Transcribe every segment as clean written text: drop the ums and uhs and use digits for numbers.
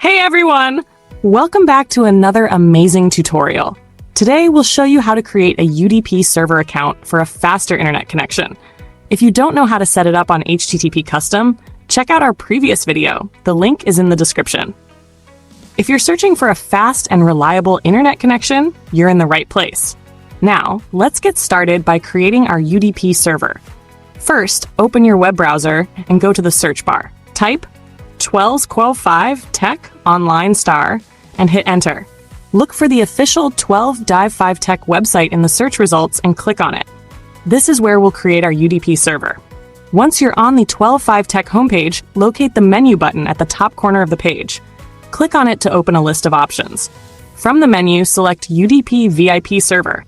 Hey everyone! Welcome back to another amazing tutorial. Today we'll show you how to create a UDP server account for a faster internet connection. If you don't know how to set it up on HTTP Custom, check out our previous video. The link is in the description. If you're searching for a fast and reliable internet connection, you're in the right place. Now, let's get started by creating our UDP server. First, open your web browser and go to the search bar. Type 12.12.5 Tech Online Star and hit enter. Look for the official 12.5 Tech website in the search results and click on it. This is where we'll create our UDP server. Once you're on the 12.5 Tech homepage, locate the menu button at the top corner of the page. Click on it to open a list of options. From the menu, select UDP VIP Server.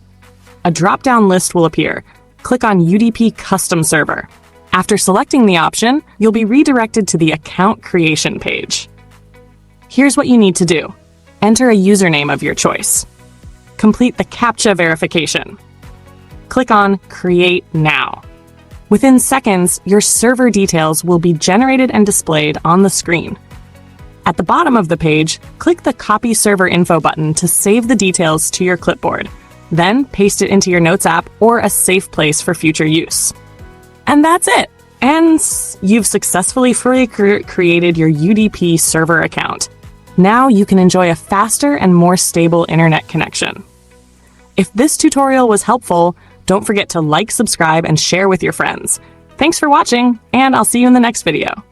A drop-down list will appear. Click on UDP Custom Server. After selecting the option, you'll be redirected to the account creation page. Here's what you need to do. Enter a username of your choice. Complete the CAPTCHA verification. Click on Create Now. Within seconds, your server details will be generated and displayed on the screen. At the bottom of the page, click the Copy Server Info button to save the details to your clipboard. Then paste it into your Notes app or a safe place for future use. And that's it! And you've successfully created your UDP server account. Now you can enjoy a faster and more stable internet connection. If this tutorial was helpful, don't forget to like, subscribe, and share with your friends. Thanks for watching, and I'll see you in the next video.